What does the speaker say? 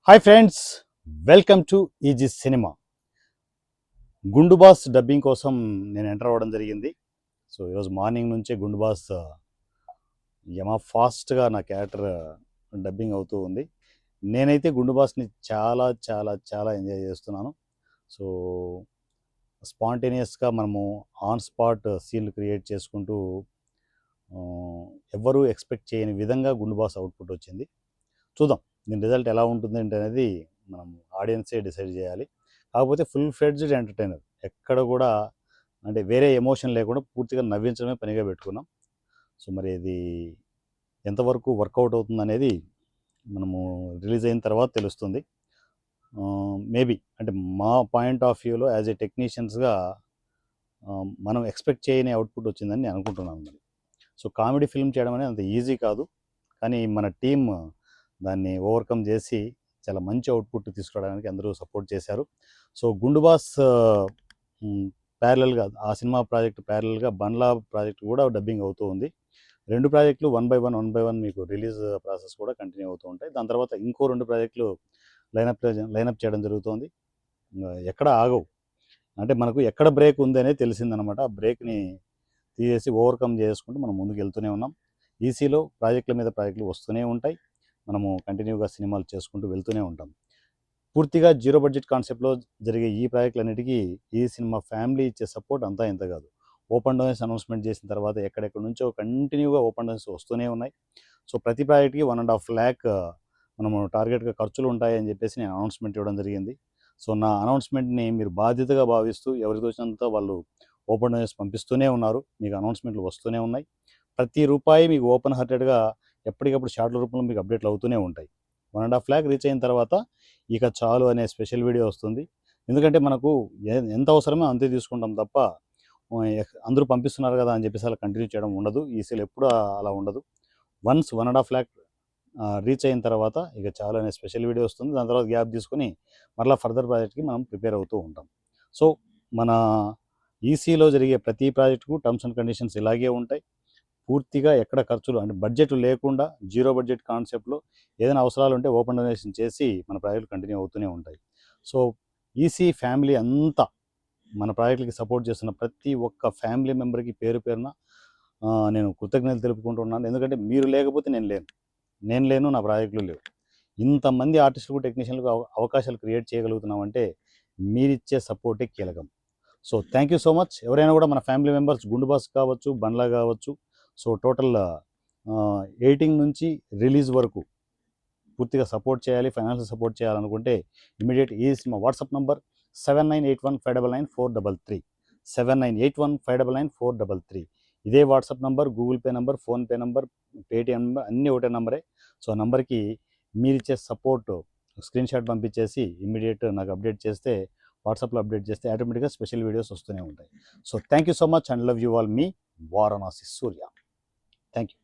Hi friends, welcome to easy cinema. గుండు boss dubbing కోసం నేను ఎంటర్ అవ్వడం జరిగింది. సో ఈరోజు మార్నింగ్ నుంచే గుండు బాస్ యమా ఫాస్ట్గా నా క్యారెక్టర్ డబ్బింగ్ అవుతూ ఉంది. నేనైతే గుండు బాస్ని చాలా చాలా చాలా ఎంజాయ్ చేస్తున్నాను. సో స్పాంటేనియస్గా మనము ఆన్ స్పాట్ సీన్లు క్రియేట్ చేసుకుంటూ ఎవ్వరూ ఎక్స్పెక్ట్ చేయని విధంగా గుండు బాస్ అవుట్పుట్ వచ్చింది. చూద్దాం దీని రిజల్ట్ ఎలా ఉంటుంది అనేది మనం ఆడియన్సే డిసైడ్ చేయాలి. కాకపోతే ఫుల్ ఫ్లెడ్జ్డ్ ఎంటర్టైనర్, ఎక్కడ కూడా అంటే వేరే ఎమోషన్ లేకుండా పూర్తిగా నవ్వించడమే పనిగా పెట్టుకున్నాం. సో మరి ఇది ఎంతవరకు వర్కౌట్ అవుతుంది అనేది మనము రిలీజ్ అయిన తర్వాత తెలుస్తుంది. మేబీ అంటే మా పాయింట్ ఆఫ్ వ్యూలో యాజ్ ఏ టెక్నీషియన్స్గా మనం ఎక్స్పెక్ట్ చేయని అవుట్పుట్ వచ్చిందని నేను అనుకుంటున్నాను. మరి సో కామెడీ ఫిల్మ్ చేయడం అనేది అంత ఈజీ కాదు, కానీ మన టీమ్ దాన్ని ఓవర్కమ్ చేసి చాలా మంచి అవుట్పుట్ తీసుకురావడానికి అందరూ సపోర్ట్ చేశారు. సో గుండు బాస్ ప్యారలల్గా ఆ సినిమా ప్రాజెక్ట్ ప్యారలల్గా బండ్లా ప్రాజెక్ట్ కూడా డబ్బింగ్ అవుతూ ఉంది. రెండు ప్రాజెక్టులు వన్ బై వన్ మీకు రిలీజ్ ప్రాసెస్ కూడా కంటిన్యూ అవుతూ ఉంటాయి. దాని తర్వాత ఇంకో రెండు ప్రాజెక్టులు లైనప్ చేయడం జరుగుతుంది. ఎక్కడ ఆగవు, అంటే మనకు ఎక్కడ బ్రేక్ ఉంది అనేది తెలిసిందనమాట. ఆ బ్రేక్ని తీసేసి ఓవర్కమ్ చేసుకుంటూ మనం ముందుకు వెళ్తూనే ఉన్నాం. ఈసీలో ప్రాజెక్టుల మీద ప్రాజెక్టులు వస్తూనే ఉంటాయి. మనము కంటిన్యూగా సినిమాలు చేసుకుంటూ వెళ్తూనే ఉంటాం. పూర్తిగా జీరో బడ్జెట్ కాన్సెప్ట్లో జరిగే ఈ ప్రాజెక్టులన్నిటికీ ఈ సినిమా ఫ్యామిలీ ఇచ్చే సపోర్ట్ అంతా ఇంత కాదు. ఓపెన్ డోనర్స్ అనౌన్స్మెంట్ చేసిన తర్వాత ఎక్కడెక్కడి నుంచో కంటిన్యూగా ఓపెన్ డోనర్స్ వస్తూనే ఉన్నాయి. సో ప్రతి ప్రాజెక్ట్కి 1.5 lakh మనము టార్గెట్గా ఖర్చులు ఉంటాయని చెప్పేసి నేను అనౌన్స్మెంట్ ఇవ్వడం జరిగింది. సో నా అనౌన్స్మెంట్ని మీరు బాధ్యతగా భావిస్తూ ఎవరికి వచ్చినంత వాళ్ళు ఓపెన్ డోనర్స్ పంపిస్తూనే ఉన్నారు. మీకు అనౌన్స్మెంట్లు వస్తూనే ఉన్నాయి. ప్రతి రూపాయి మీకు ఓపెన్ హార్టెడ్గా ఎప్పటికప్పుడు షార్ట్ల రూపంలో మీకు అప్డేట్లు అవుతూనే ఉంటాయి. 1.5 lakh రీచ్ అయిన తర్వాత ఇక చాలు అనే స్పెషల్ వీడియో వస్తుంది. ఎందుకంటే మనకు ఎంత అవసరమో అంతే తీసుకుంటాం తప్ప అందరూ పంపిస్తున్నారు కదా అని చెప్పేసి అలా కంటిన్యూ చేయడం ఉండదు. ఈసీలో ఎప్పుడు అలా ఉండదు. వన్స్ 1.5 lakh రీచ్ అయిన తర్వాత ఇక చాలు అనే స్పెషల్ వీడియో వస్తుంది. దాని తర్వాత గ్యాప్ తీసుకొని మరలా ఫర్దర్ ప్రాజెక్ట్కి మనం ప్రిపేర్ అవుతూ ఉంటాం. సో మన ఈసీలో జరిగే ప్రతి ప్రాజెక్టుకు టర్మ్స్ అండ్ కండిషన్స్ ఇలాగే ఉంటాయి. పూర్తిగా ఎక్కడ ఖర్చులు అంటే బడ్జెట్ లేకుండా జీరో బడ్జెట్ కాన్సెప్ట్లో ఏదైనా అవసరాలు ఉంటే ఓపెన్ డొనేషన్ చేసి మన ప్రాజెక్టులు కంటిన్యూ అవుతూనే ఉంటాయి. సో ఈసీ ఫ్యామిలీ అంతా మన ప్రాజెక్టులకి సపోర్ట్ చేస్తున్న ప్రతి ఒక్క ఫ్యామిలీ మెంబర్కి పేరు పేరున నేను కృతజ్ఞతలు తెలుపుకుంటున్నాను. ఎందుకంటే మీరు లేకపోతే నేను లేను, నా ప్రాజెక్టులు లేవు. ఇంతమంది ఆర్టిస్టులకు టెక్నీషియన్లకు అవకాశాలు క్రియేట్ చేయగలుగుతున్నామంటే మీరిచ్చే సపోర్టే కీలకం. So thank you so much. ఎవరైనా కూడా మన ఫ్యామిలీ మెంబర్స్ గుండు బాస్ కావచ్చు, బండ్లా కావచ్చు, సో టోటల్ 18 నుంచి రిలీజ్ వరకు పూర్తిగా సపోర్ట్ చేయాలి, ఫైనాన్షియల్ సపోర్ట్ చేయాలనుకుంటే ఇమీడియట్ ఈ సినిమా వాట్సాప్ నంబర్ 7981599433 7981599433. ఇదే WhatsApp number, Google pay number, PhonePe number, Paytm number అన్నీ ఒకటే నంబరే. సో ఆ నంబర్కి మీరిచ్చే సపోర్ట్ స్క్రీన్ షాట్ పంపించేసి ఇమీడియట్ నాకు అప్డేట్ చేస్తే, వాట్సాప్లో అప్డేట్ చేస్తే ఆటోమేటిక్గా స్పెషల్ వీడియోస్ వస్తూనే ఉంటాయి. So thank you so much and love you all. Me Varanasi Surya. Thank you.